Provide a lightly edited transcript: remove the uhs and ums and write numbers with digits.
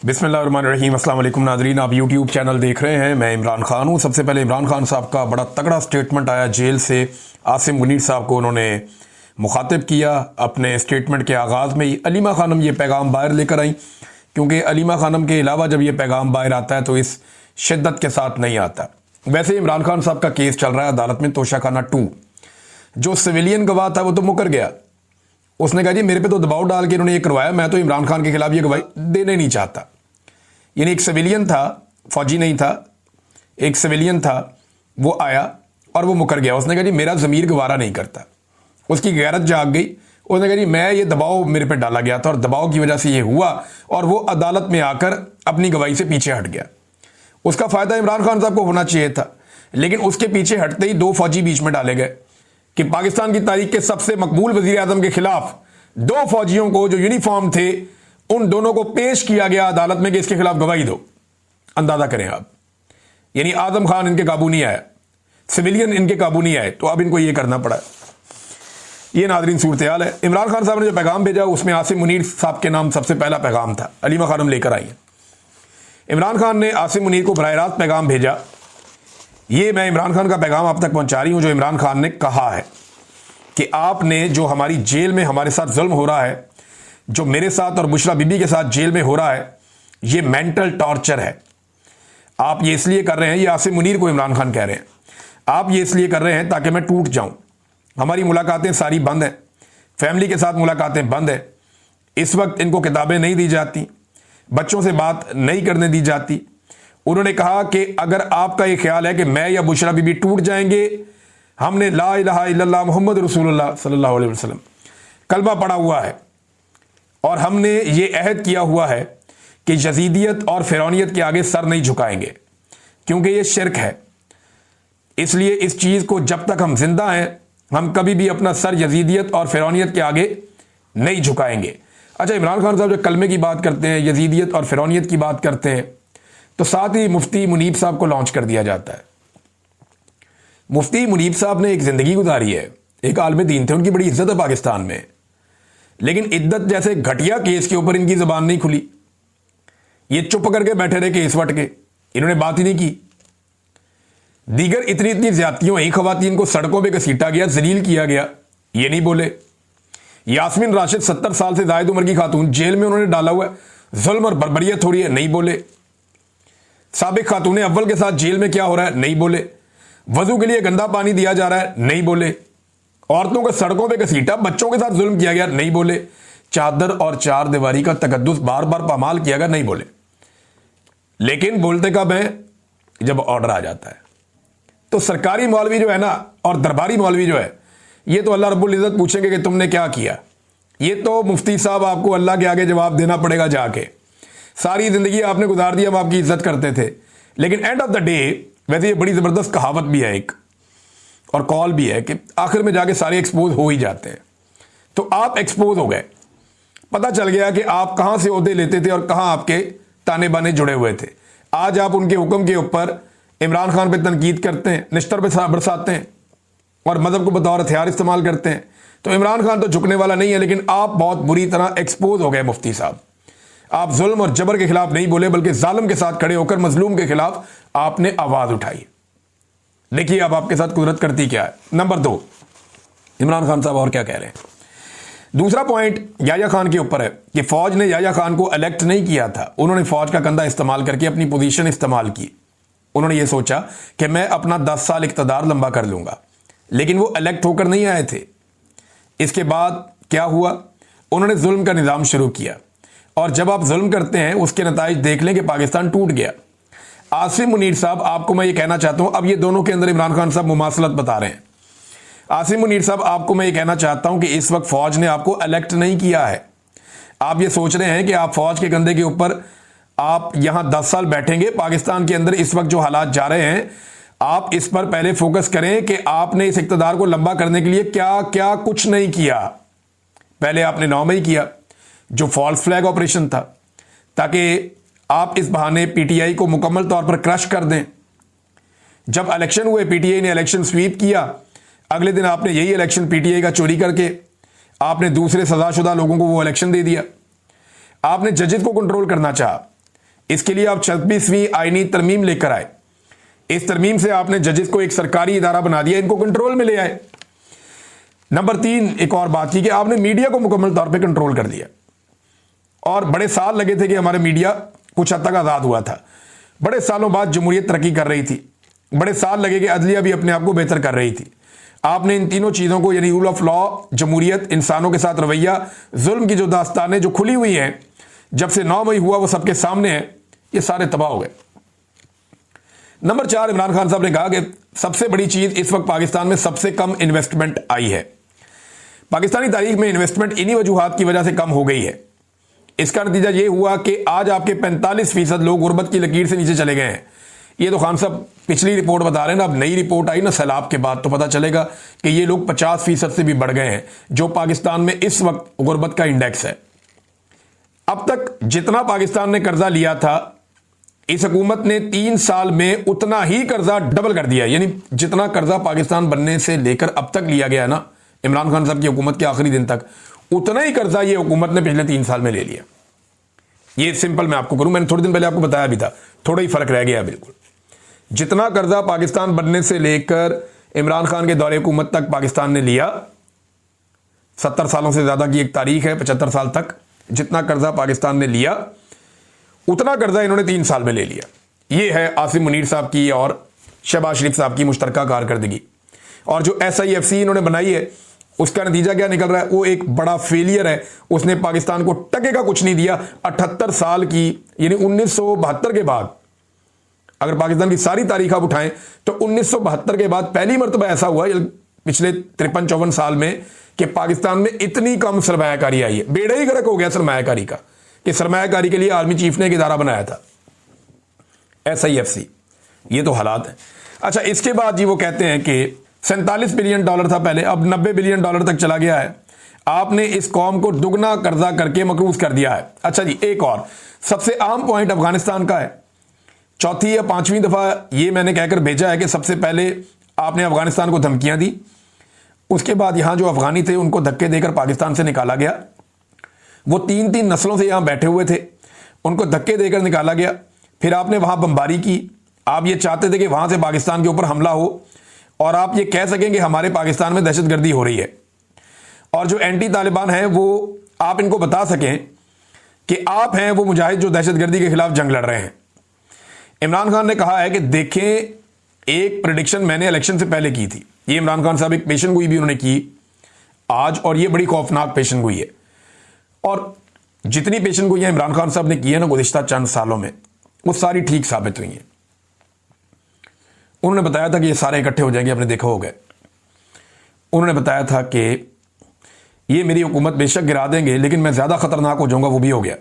बिस्मिल्लाहिर्रहमानिर्रहीम। अस्सलाम वालेकुम नाज़रीन, आप यूट्यूब चैनल देख रहे हैं। मैं इमरान खान हूँ। सबसे पहले इमरान खान साहब का बड़ा तगड़ा स्टेटमेंट आया जेल से। आसिम मुनीर साहब को उन्होंने मुखातिब किया। अपने स्टेटमेंट के आगाज़ में ही अलीमा खानम ये पैगाम बाहर लेकर आई, क्योंकि अलीमा खानम के अलावा जब ये पैगाम बाहर आता है तो इस शिद्दत के साथ नहीं आता। वैसे इमरान खान साहब का केस चल रहा है अदालत में, तोशाखाना 2। जो सिविलियन गवाह था वो तो मुकर गया। उसने कहा जी मेरे पे तो दबाव डाल के इन्होंने ये करवाया, मैं तो इमरान खान के खिलाफ ये गवाही देने नहीं चाहता। यानी एक सिविलियन था, फौजी नहीं था, एक सिविलियन था, वो आया और वो मुकर गया। उसने कहा जी मेरा ज़मीर गवारा नहीं करता। उसकी गैरत जाग गई। उसने कहा जी मैं ये दबाव मेरे पे डाला गया था और दबाव की वजह से ये हुआ, और वो अदालत में आकर अपनी गवाही से पीछे हट गया। उसका फ़ायदा इमरान खान साहब को होना चाहिए था, लेकिन उसके पीछे हटते ही 2 फौजी बीच में डाले गए कि पाकिस्तान की तारीख के सबसे मकबूल वज़ीर आज़म के खिलाफ 2 फौजियों को जो यूनिफॉर्म थे, उन दोनों को पेश किया गया अदालत में कि इसके खिलाफ गवाही दो। अंदाजा करें आप, यानी आजम खान इनके काबू नहीं आया, सिविलियन इनके काबू नहीं आए, तो अब इनको ये करना पड़ा। ये नाज़रीन सूरत हाल है। इमरान खान साहब ने जो पैगाम भेजा उसमें आसिम मुनीर साहब के नाम सबसे पहला पैगाम था। अलीमा खानम लेकर आई है। इमरान खान ने आसिम मुनीर को बराह रास्त पैगाम भेजा। ये मैं इमरान खान का पैगाम आप तक पहुंचा रही हूं, जो इमरान खान ने कहा है कि आपने जो हमारी जेल में हमारे साथ जुल्म हो रहा है, जो मेरे साथ और बुशरा बीबी के साथ जेल में हो रहा है, ये मेंटल टॉर्चर है। आप ये इसलिए कर रहे हैं, ये आसिम मुनीर को इमरान खान कह रहे हैं, आप ये इसलिए कर रहे हैं ताकि मैं टूट जाऊं। हमारी मुलाकातें सारी बंद हैं, फैमिली के साथ मुलाकातें बंद है। इस वक्त इनको किताबें नहीं दी जाती, बच्चों से बात नहीं करने दी जाती। उन्होंने कहा कि अगर आपका ये ख्याल है कि मैं या बुशरा बीबी टूट जाएंगे, हमने ला इलाहा इल्लल्लाह मुहम्मद रसूलुल्लाह सल्लल्लाहु अलैहि वसल्लम कलमा पढ़ा हुआ है, और हमने ये अहद किया हुआ है कि यजीदियत और फिरौनियत के आगे सर नहीं झुकाएंगे, क्योंकि ये शिरक है। इसलिए इस चीज़ को जब तक हम जिंदा हैं, हम कभी भी अपना सर यजीदियत और फिरौनियत के आगे नहीं झुकाएंगे। अच्छा, इमरान खान साहब जो कलमे की बात करते हैं, यजीदियत और फिरौनियत की बात करते हैं, तो साथ ही मुफ्ती मुनीब साहब को लॉन्च कर दिया जाता है। मुफ्ती मुनीब साहब ने एक ज़िंदगी गुजारी है, एक आलिम दीन थे, उनकी बड़ी इज्जत है पाकिस्तान में, लेकिन इद्दत जैसे घटिया केस के ऊपर इनकी ज़बान नहीं खुली। ये चुप करके बैठे रहे केस वट के, इन्होंने बात ही नहीं की। दीगर इतनी इतनी ज्यादतियों ही खवातीन को सड़कों पे घसीटा गया, जलील किया गया, ये नहीं बोले। यास्मीन राशिद 70 साल से जायद उम्र की खातून, जेल में उन्होंने डाला हुआ है, जुल्म और बर्बरियत हो रही है, नहीं बोले। साबिक खातून अव्वल के साथ जेल में क्या हो रहा है, नहीं बोले। वजू के लिए गंदा पानी दिया जा रहा है, नहीं बोले। औरतों को सड़कों पे घसीटा, बच्चों के साथ जुल्म किया गया, नहीं बोले। चादर और चार दीवारी का तकद्दुस बार बार पामाल किया गया, नहीं बोले। लेकिन बोलते कब है, जब ऑर्डर आ जाता है। तो सरकारी मौलवी जो है ना, और दरबारी मौलवी जो है, ये तो अल्लाह रब्बुल इज़्ज़त पूछेंगे कि तुमने क्या किया। ये तो मुफ्ती साहब आपको अल्लाह के आगे जवाब देना पड़ेगा जाके। सारी जिंदगी आपने गुजार दी, हम आपकी इज्जत करते थे, लेकिन एंड ऑफ द डे, वैसे ये बड़ी जबरदस्त कहावत भी है एक, और कॉल भी है, कि आखिर में जाके सारे एक्सपोज हो ही जाते हैं। तो आप एक्सपोज हो गए, पता चल गया कि आप कहां से ओहदे लेते थे और कहां आपके ताने बाने जुड़े हुए थे। आज आप उनके हुक्म के ऊपर इमरान खान पे तनकीद करते हैं, निश्तर पे बरसाते हैं, और मजहब को बतौर हथियार इस्तेमाल करते हैं। तो इमरान खान तो झुकने वाला नहीं है, लेकिन आप बहुत बुरी तरह एक्सपोज हो गए मुफ्ती साहब। आप जुल्म और जबर के खिलाफ नहीं बोले, बल्कि जालिम के साथ खड़े होकर मजलूम के खिलाफ आपने आवाज उठाई। देखिए अब आपके साथ कुदरत करती क्या है। नंबर 2, इमरान खान साहब और क्या कह रहे हैं। दूसरा पॉइंट याया खान के ऊपर है कि फौज ने याया खान को इलेक्ट नहीं किया था। उन्होंने फौज का कंधा इस्तेमाल करके अपनी पोजीशन इस्तेमाल की। उन्होंने ये सोचा कि मैं अपना 10 साल इक़्तिदार लंबा कर लूंगा, लेकिन वो इलेक्ट होकर नहीं आए थे। इसके बाद क्या हुआ, उन्होंने जुल्म का निज़ाम शुरू किया, और जब आप जुल्म करते हैं उसके नताइज देख लें कि पाकिस्तान टूट गया। आसिम मुनीर साहब, आपको मैं ये कहना चाहता हूं, अब ये दोनों के अंदर इमरान खान साहब मुमासलत बता रहे हैं। आसिम मुनीर साहब, आपको मैं ये कहना चाहता हूं कि इस वक्त फौज ने आपको इलेक्ट नहीं किया है। आप ये सोच रहे हैं कि आप फौज के कंधे के ऊपर आप यहां 10 साल बैठेंगे। पाकिस्तान के अंदर इस वक्त जो हालात जा रहे हैं, आप इस पर पहले फोकस करें कि आपने इस इक़्तिदार को लंबा करने के लिए क्या क्या कुछ नहीं किया। पहले आपने 9 मई किया, जो फॉल्स फ्लैग ऑपरेशन था, ताकि आप इस बहाने पीटीआई को मुकम्मल तौर पर क्रश कर दें। जब इलेक्शन हुए, पीटीआई ने इलेक्शन स्वीप किया, अगले दिन आपने यही इलेक्शन पीटीआई का चोरी करके आपने दूसरे सजाशुदा लोगों को वो इलेक्शन दे दिया। आपने जजेस को कंट्रोल करना चाहा, इसके लिए आप 26वीं आईनी तरमीम लेकर आए। इस तरमीम से आपने जजेस को एक सरकारी इदारा बना दिया, इनको कंट्रोल में ले आए। नंबर 3, एक और बात की कि आपने मीडिया को मुकम्मल तौर पे कंट्रोल कर दिया। और बड़े साल लगे थे कि हमारे मीडिया कुछ हद तक आज़ाद हुआ था। बड़े सालों बाद जमहूरियत तरक्की कर रही थी। बड़े साल लगे कि अदलिया भी अपने आप को बेहतर कर रही थी। आपने इन तीनों चीज़ों को, यानी रूल ऑफ लॉ, जमहूरियत, इंसानों के साथ रवैया, जुल्म की जो दास्तानें जो खुली हुई हैं, जब से 9 मई हुआ वो सबके सामने है, ये सारे तबाह हो गए। नंबर 4, इमरान खान साहब ने कहा कि सबसे बड़ी चीज़ इस वक्त पाकिस्तान में सबसे कम इन्वेस्टमेंट आई है। पाकिस्तानी तारीख में इन्वेस्टमेंट इन्हीं वजूहात की वजह से कम हो गई है। इसका नतीजा ये हुआ कि आज आपके 45% लोग गुर्बत की लकीर से नीचे चले गए हैं। ये तो खान साहब पिछली रिपोर्ट बता रहे हैं ना, अब नई रिपोर्ट आई ना सैलाब के बाद, तो पता चलेगा कि ये लोग 50% से भी बढ़ गए हैं, जो पाकिस्तान में इस वक्त गुर्बत का इंडेक्स है। अब तक जितना पाकिस्तान ने कर्जा लिया था, इस हुकूमत ने 3 साल में उतना ही कर्जा डबल कर दिया। यानी जितना कर्जा पाकिस्तान बनने से लेकर अब तक लिया गया ना, इमरान खान साहब की हुकूमत के आखिरी दिन तक, उतना ही कर्जा ये हुकूमत ने पिछले 3 साल में ले लिया। ये सिंपल मैं आपको करूं, मैंने थोड़े दिन पहले आपको बताया भी था, थोड़ा ही फर्क रह गया बिल्कुल। जितना कर्जा पाकिस्तान बनने से लेकर इमरान खान के दौरे हुकूमत तक पाकिस्तान ने लिया, 70 सालों से ज्यादा की एक तारीख है, 75 साल तक जितना कर्जा पाकिस्तान ने लिया, उतना कर्जा इन्होंने 3 साल में ले लिया। ये है आसिम मुनीर साहब की और शहबाज शरीफ साहब की मुश्तरका कारकर्दगी। और जो SIFC इन्होंने बनाई है, उसका नतीजा क्या निकल रहा है? वो एक बड़ा फेलियर है। उसने पाकिस्तान को टके का कुछ नहीं दिया। 78 साल की, यानी 1972 के बाद, अगर पाकिस्तान की सारी तारीख आप उठाएं तो 1972 के बाद पहली मरतबा ऐसा हुआ पिछले 53-54 साल में कि पाकिस्तान में इतनी कम सरमायाकारी आई है। बेड़ा ही गर्क हो गया सरमायाकारी का, कि सरमायाकारी के लिए आर्मी चीफ ने एक इदारा बनाया था, SIFC। ये तो हालात है। अच्छा, इसके बाद जी वो कहते हैं कि $47 बिलियन था पहले, अब $90 बिलियन तक चला गया है। आपने इस कौम को दुगना कर्जा करके मकरूज कर दिया है। अच्छा जी, एक और सबसे आम पॉइंट अफगानिस्तान का है। चौथी या 5वीं दफा ये मैंने कहकर भेजा है कि सबसे पहले आपने अफगानिस्तान को धमकियां दी, उसके बाद यहां जो अफगानी थे उनको धक्के देकर पाकिस्तान से निकाला गया। वो 3-3 नस्लों से यहां बैठे हुए थे, उनको धक्के देकर निकाला गया। फिर आपने वहां बमबारी की। आप ये चाहते थे कि वहां से पाकिस्तान के ऊपर हमला हो और आप ये कह सकें कि हमारे पाकिस्तान में दहशतगर्दी हो रही है, और जो एंटी तालिबान हैं वो आप इनको बता सकें कि आप हैं वो मुजाहिद जो दहशतगर्दी के खिलाफ जंग लड़ रहे हैं। इमरान खान ने कहा है कि देखें, एक प्रेडिक्शन मैंने इलेक्शन से पहले की थी। ये इमरान खान साहब एक पेशन गोई भी उन्होंने की आज, और ये बड़ी खौफनाक पेशन गोई है। और जितनी पेशन गोइयां इमरान खान साहब ने की है ना गुज़िश्ता चंद सालों में, वो सारी ठीक साबित हुई हैं। उन्होंने बताया था कि ये सारे इकट्ठे हो जाएंगे, आपने देखा होगा। उन्होंने बताया था कि ये मेरी हुकूमत बेशक गिरा देंगे, लेकिन मैं ज़्यादा खतरनाक हो जाऊंगा, वो भी हो गया।